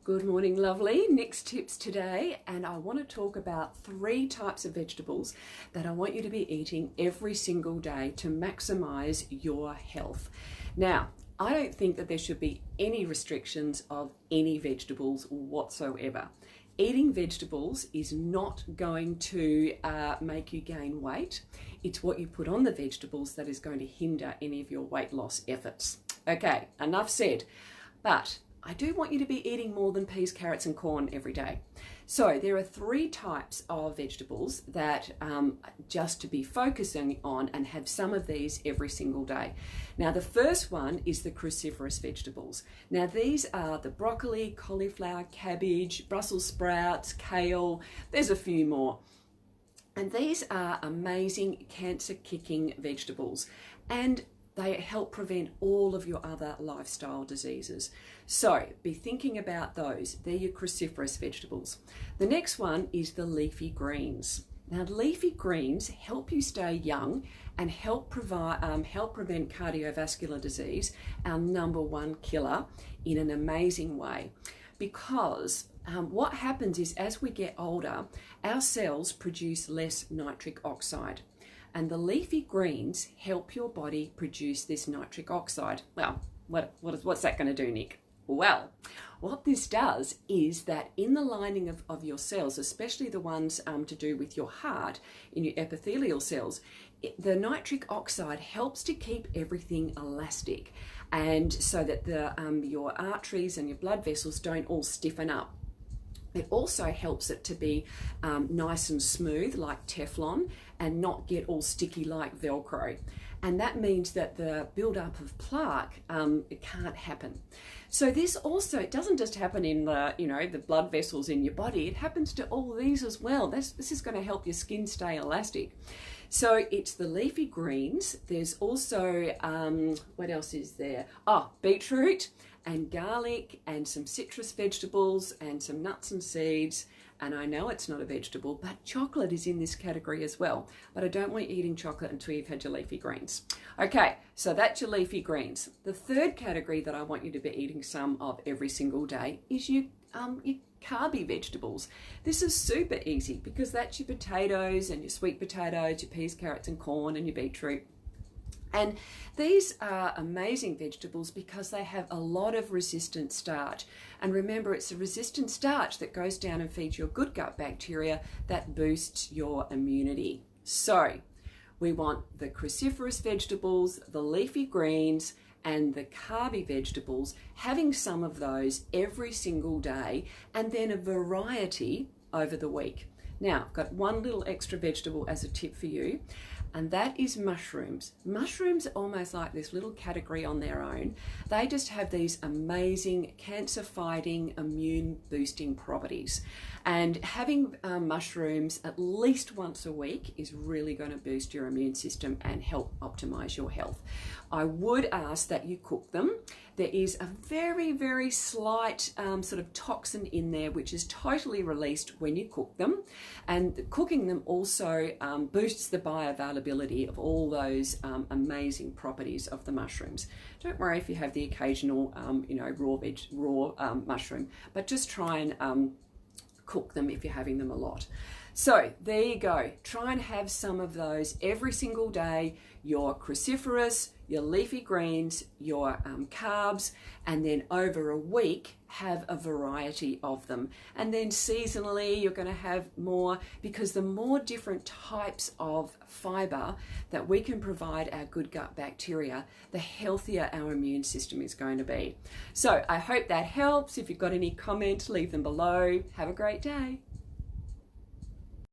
Good morning, lovely. Nick's tips today, and I want to talk about 3 types of vegetables that I want you to be eating every single day to maximize your health. Now, I don't think that there should be any restrictions of any vegetables whatsoever. Eating vegetables is not going to make you gain weight. It's what you put on the vegetables that is going to hinder any of your weight loss efforts. Okay, enough said. But I do want you to be eating more than peas, carrots and corn every day. So there are 3 types of vegetables that just to be focusing on and have some of these every single day. Now the first one is the cruciferous vegetables. Now these are the broccoli, cauliflower, cabbage, Brussels sprouts, kale, there's a few more. And these are amazing cancer-kicking vegetables, and they help prevent all of your other lifestyle diseases. So be thinking about those. They're your cruciferous vegetables. The next one is the leafy greens. Now leafy greens help you stay young and help prevent cardiovascular disease, our #1 killer, in an amazing way. Because what happens is as we get older, our cells produce less nitric oxide. And the leafy greens help your body produce this nitric oxide. Well, what's that going to do, Nick? Well, what this does is that in the lining of your cells, especially the ones to do with your heart, in your epithelial cells, the nitric oxide helps to keep everything elastic, and so that your arteries and your blood vessels don't all stiffen up. It also helps it to be nice and smooth like Teflon and not get all sticky like Velcro. And that means that the build-up of plaque, it can't happen. So this also, it doesn't just happen in the blood vessels in your body, it happens to all these as well. This is going to help your skin stay elastic. So it's the leafy greens. There's also, what else is there? Oh, beetroot and garlic and some citrus vegetables and some nuts and seeds. And I know it's not a vegetable, but chocolate is in this category as well. But I don't want you eating chocolate until you've had your leafy greens. Okay, so that's your leafy greens. The third category that I want you to be eating some of every single day is your carby vegetables. This is super easy because that's your potatoes and your sweet potatoes, your peas, carrots and corn and your beetroot. And these are amazing vegetables because they have a lot of resistant starch. And remember, it's the resistant starch that goes down and feeds your good gut bacteria that boosts your immunity. So we want the cruciferous vegetables, the leafy greens, and the carby vegetables, having some of those every single day, and then a variety over the week. Now, I've got one little extra vegetable as a tip for you, and that is mushrooms. Mushrooms are almost like this little category on their own. They just have these amazing cancer-fighting, immune-boosting properties. And having mushrooms at least once a week is really going to boost your immune system and help optimize your health. I would ask that you cook them. There is a very, very slight sort of toxin in there which is totally released when you cook them. And cooking them also boosts the bioavailability of all those amazing properties of the mushrooms. Don't worry if you have the occasional raw mushroom, but just try and cook them if you're having them a lot. So there you go. Try and have some of those every single day. Your cruciferous, your leafy greens, your carbs, and then over a week have a variety of them. And then seasonally you're going to have more, because the more different types of fiber that we can provide our good gut bacteria, the healthier our immune system is going to be. So I hope that helps. If you've got any comments, leave them below. Have a great day.